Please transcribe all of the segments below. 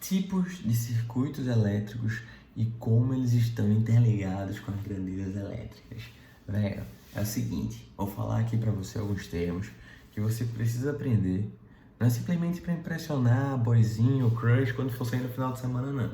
Tipos de circuitos elétricos e como eles estão interligados com as grandezas elétricas. Velho, é o seguinte, vou falar aqui para você alguns termos que você precisa aprender. Não é simplesmente para impressionar boyzinho ou crush quando for sair no final de semana, não.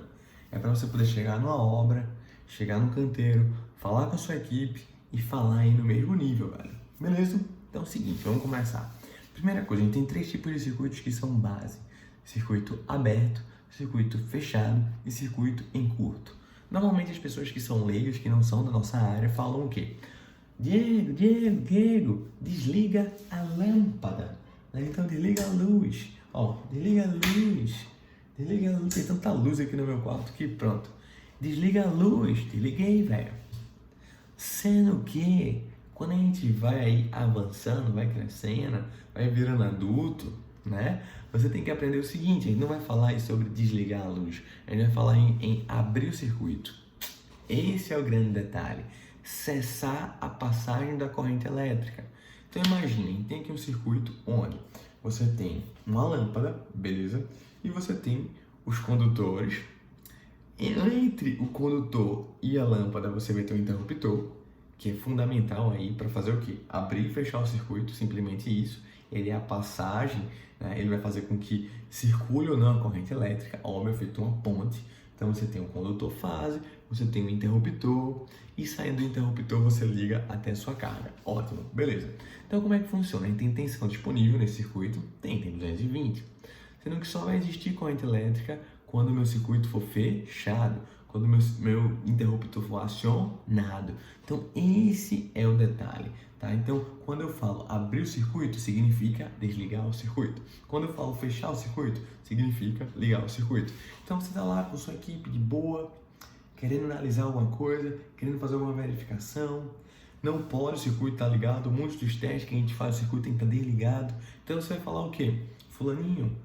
É para você poder chegar numa obra, chegar no canteiro, falar com a sua equipe e falar aí no mesmo nível, velho. Beleza? Então é o seguinte, vamos começar. Primeira coisa, a gente tem 3 tipos de circuitos que são base. Circuito aberto, circuito fechado e circuito em curto. Normalmente as pessoas que são leigas, que não são da nossa área, falam o quê? Diego, desliga a lâmpada. Então desliga a luz. Ó, desliga a luz. Desliga a luz. Tem tanta luz aqui no meu quarto que pronto. Desliga a luz. Desliguei, velho. Sendo que quando a gente vai aí avançando, vai crescendo, vai virando adulto, né? Você tem que aprender o seguinte, a gente não vai falar aí sobre desligar a luz, a gente vai falar em abrir o circuito. Esse é o grande detalhe, cessar a passagem da corrente elétrica. Então imagine, a gente tem aqui um circuito onde você tem uma lâmpada, beleza? E você tem os condutores. E entre o condutor e a lâmpada você vai ter um interruptor, que é fundamental aí para fazer o quê? Abrir e fechar o circuito, simplesmente isso. Ele é a passagem, né? Ele vai fazer com que circule ou não a corrente elétrica, óbvio, feito uma ponte. Então você tem um condutor fase, você tem um interruptor e saindo do interruptor você liga até a sua carga. Ótimo, beleza. Então como é que funciona? A gente tem tensão disponível nesse circuito? Tem 220. Sendo que só vai existir corrente elétrica quando o meu circuito for fechado, quando o meu interruptor for acionado. Então esse é o detalhe, tá? Então quando eu falo abrir o circuito, significa desligar o circuito. Quando eu falo fechar o circuito, significa ligar o circuito. Então você está lá com sua equipe de boa, querendo analisar alguma coisa, querendo fazer alguma verificação. Não pode o circuito estar ligado, muitos dos testes que a gente faz o circuito tem que estar desligado. Então você vai falar o quê? Fulaninho,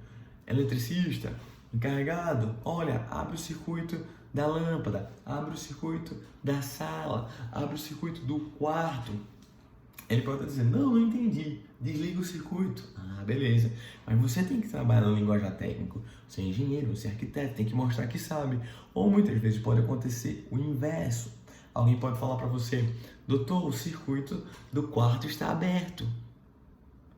eletricista, encarregado, olha, abre o circuito da lâmpada, abre o circuito da sala, abre o circuito do quarto. Ele pode estar dizendo, não entendi, desliga o circuito. Ah, beleza. Mas você tem que trabalhar no linguajar técnico. Você é engenheiro, você é arquiteto, tem que mostrar que sabe. Ou muitas vezes pode acontecer o inverso. Alguém pode falar para você, doutor, o circuito do quarto está aberto.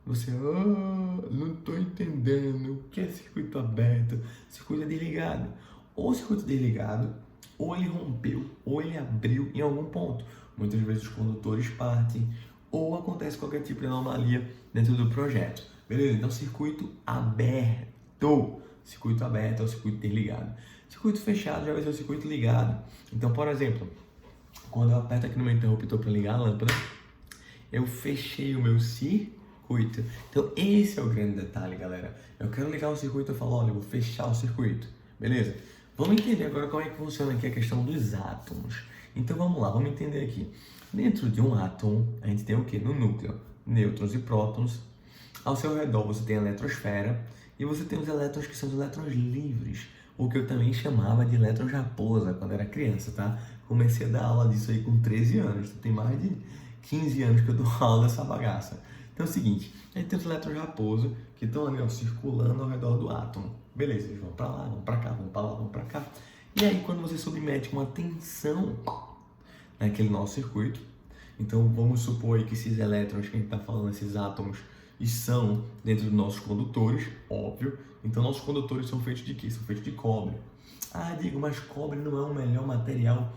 Você, não estou entendendo, o que é circuito aberto? Circuito é desligado. Ou circuito desligado, ou ele rompeu, ou ele abriu em algum ponto. Muitas vezes os condutores partem, ou acontece qualquer tipo de anomalia dentro do projeto. Beleza? Então, circuito aberto. Circuito aberto é o circuito desligado. Circuito fechado já vai ser o circuito ligado. Então, por exemplo, quando eu aperto aqui no meu interruptor para ligar a lâmpada, eu fechei o meu circuito. Então esse é o grande detalhe, galera. Eu quero ligar o circuito, eu falo, olha, eu vou fechar o circuito. Beleza? Vamos entender agora como é que funciona aqui a questão dos átomos. Então vamos lá, vamos entender aqui. Dentro de um átomo, a gente tem o que? No núcleo, nêutrons e prótons. Ao seu redor você tem a eletrosfera e você tem os elétrons que são os elétrons livres, o que eu também chamava de elétrons raposa quando era criança, tá? Comecei a dar aula disso aí com 13 anos, tem mais de 15 anos que eu dou aula dessa bagaça. Então é o seguinte, a gente tem os elétrons raposo que estão ali, ó, circulando ao redor do átomo. Beleza, eles vão para lá, vão para cá, vão para lá, vão para cá. E aí quando você submete uma tensão naquele nosso circuito, então vamos supor aí que esses elétrons que a gente está falando, esses átomos, estão dentro dos nossos condutores, óbvio. Então nossos condutores são feitos de quê? São feitos de cobre. Ah, Diego, mas cobre não é o melhor material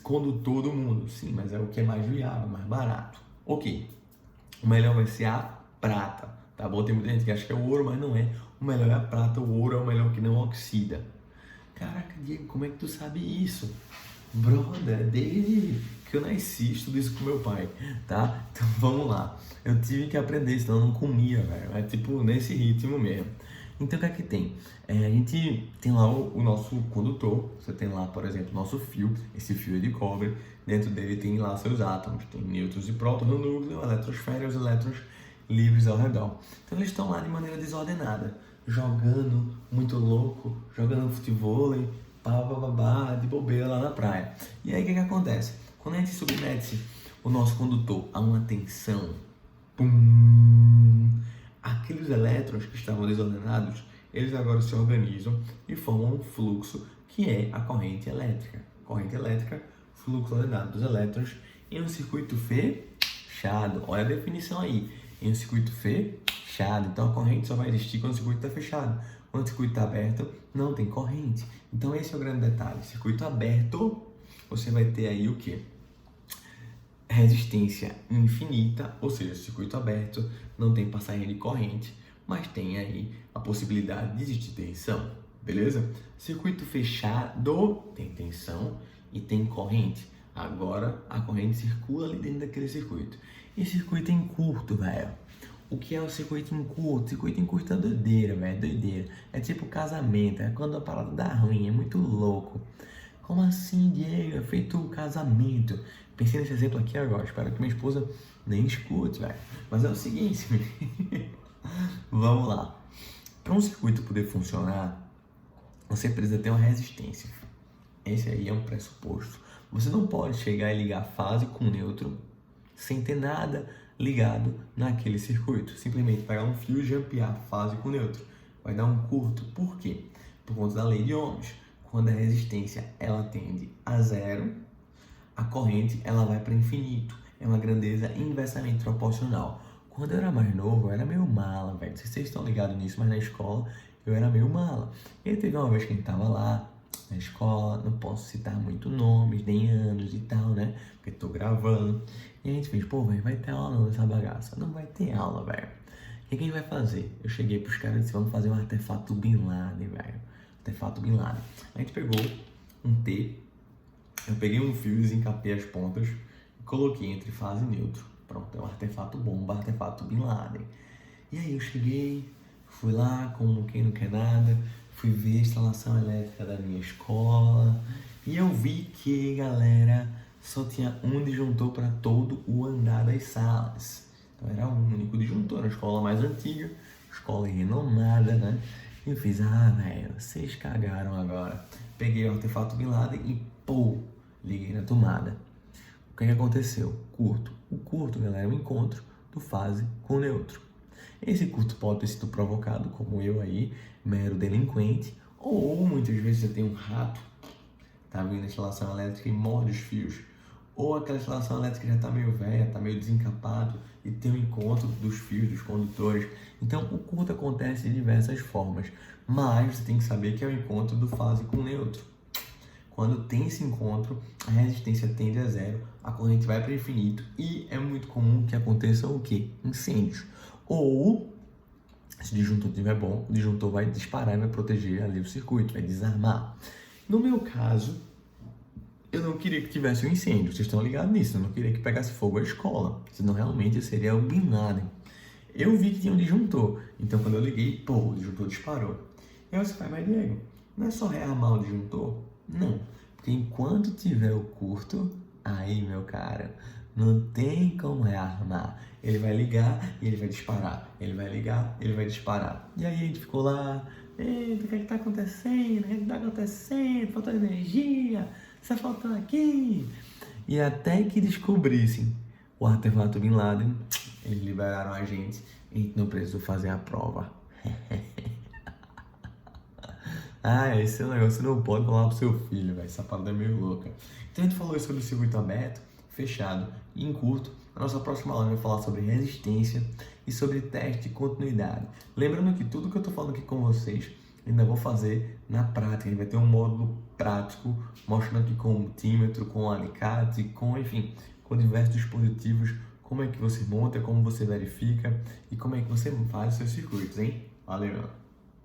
condutor do mundo. Sim, mas é o que é mais viável, mais barato. Ok. O melhor vai ser a prata, tá bom? Tem muita gente que acha que é o ouro, mas não é. O melhor é a prata, o ouro é o melhor que não oxida. Caraca, Diego, como é que tu sabe isso? Brother, desde que eu nasci, estudo isso com meu pai, tá? Então vamos lá. Eu tive que aprender, senão eu não comia, velho. É tipo nesse ritmo mesmo. Então o que é que tem? A gente tem lá o nosso condutor, você tem lá, por exemplo, o nosso fio, esse fio é de cobre, dentro dele tem lá seus átomos, tem nêutrons e prótons no núcleo, a eletrosfera e os elétrons livres ao redor. Então eles estão lá de maneira desordenada, jogando muito louco, jogando futevôlei, de bobeira lá na praia. E aí o que que acontece? Quando a gente submete o nosso condutor a uma tensão, pum, aqueles elétrons que estavam desordenados, eles agora se organizam e formam um fluxo que é a corrente elétrica. Corrente elétrica, fluxo ordenado dos elétrons em um circuito fechado. Olha a definição aí. Em um circuito fechado. Então a corrente só vai existir quando o circuito está fechado. Quando o circuito está aberto, não tem corrente. Então esse é o grande detalhe. Circuito aberto, você vai ter aí o quê? Resistência infinita, ou seja, circuito aberto, não tem passagem de corrente, mas tem aí a possibilidade de existir tensão, beleza? Circuito fechado tem tensão e tem corrente. Agora a corrente circula ali dentro daquele circuito. E circuito em curto, velho? O que é o circuito em curto? Circuito em curto é doideira, velho, doideira. É tipo casamento, é quando a parada dá ruim, é muito louco. Como assim, Diego? É feito o casamento. Pensei nesse exemplo aqui agora, espero que minha esposa nem escute, velho. Mas é o seguinte, vamos lá. Para um circuito poder funcionar, você precisa ter uma resistência. Esse aí é um pressuposto. Você não pode chegar e ligar fase com neutro sem ter nada ligado naquele circuito. Simplesmente pegar um fio e jampear fase com neutro. Vai dar um curto. Por quê? Por conta da lei de Ohms. Quando a resistência ela tende a zero, a corrente ela vai para infinito. É uma grandeza inversamente proporcional. Quando eu era mais novo, eu era meio mala, velho. Não sei se vocês estão ligados nisso, mas na escola eu era meio mala. E aí teve uma vez que a gente tava lá na escola, não posso citar muito nomes, nem anos e tal, né? Porque tô gravando. E a gente fez, pô, velho, vai ter aula nessa bagaça. Não vai ter aula, velho. O que a gente vai fazer? Eu cheguei pros caras e disse, vamos fazer um artefato Bin Laden, velho. Artefato Bin Laden. A gente pegou um T, eu peguei um fio, desencapei as pontas e coloquei entre fase e neutro. Pronto, é um artefato bomba, artefato Bin Laden. E aí eu cheguei, fui lá, como quem não quer nada, fui ver a instalação elétrica da minha escola e eu vi que, galera, só tinha um disjuntor para todo o andar das salas. Então era o único disjuntor, a escola mais antiga, escola renomada, né? E eu fiz, velho, vocês cagaram agora. Peguei o artefato Bin Laden e, pô, liguei na tomada. O que aconteceu? Curto. O curto, galera, é o encontro do fase com o neutro. Esse curto pode ter sido provocado, como eu aí, mero delinquente, ou muitas vezes você tem um rato, tá vindo a instalação elétrica e morde os fios, ou aquela instalação elétrica já tá meio velha, tá meio desencapado e tem um encontro dos fios, dos condutores. Então o curto acontece de diversas formas, mas você tem que saber que é o encontro do fase com o neutro. Quando tem esse encontro, a resistência tende a zero, a corrente vai para o infinito e é muito comum que aconteçam o quê? Incêndios. Ou, se o disjuntor estiver bom, o disjuntor vai disparar e vai proteger ali o circuito, vai desarmar. No meu caso, eu não queria que tivesse um incêndio, vocês estão ligados nisso, eu não queria que pegasse fogo a escola, senão realmente seria o Bin Laden. Eu vi que tinha um disjuntor, então quando eu liguei, pô, o disjuntor disparou. E aí você fala, mas Diego, não é só rearmar o disjuntor? Não, porque enquanto tiver o curto, aí meu cara, não tem como rearmar. Ele vai ligar e ele vai disparar. Ele vai ligar, ele vai disparar. E aí a gente ficou lá, eita, o que tá acontecendo? O que tá acontecendo? Faltou energia, está faltando aqui. E até que descobrissem o artefato Bin Laden, eles liberaram a gente não precisou fazer a prova. Esse negócio não pode falar pro seu filho, velho. Essa parada é meio louca. Então a gente falou sobre o circuito aberto, fechado e em curto. A nossa próxima aula vai falar sobre resistência e sobre teste de continuidade. Lembrando que tudo que eu tô falando aqui com vocês, ainda vou fazer na prática. A gente vai ter um módulo prático, mostrando aqui com o multímetro, com o alicate, enfim, com diversos dispositivos, como é que você monta, como você verifica e como é que você faz os seus circuitos, hein? Valeu!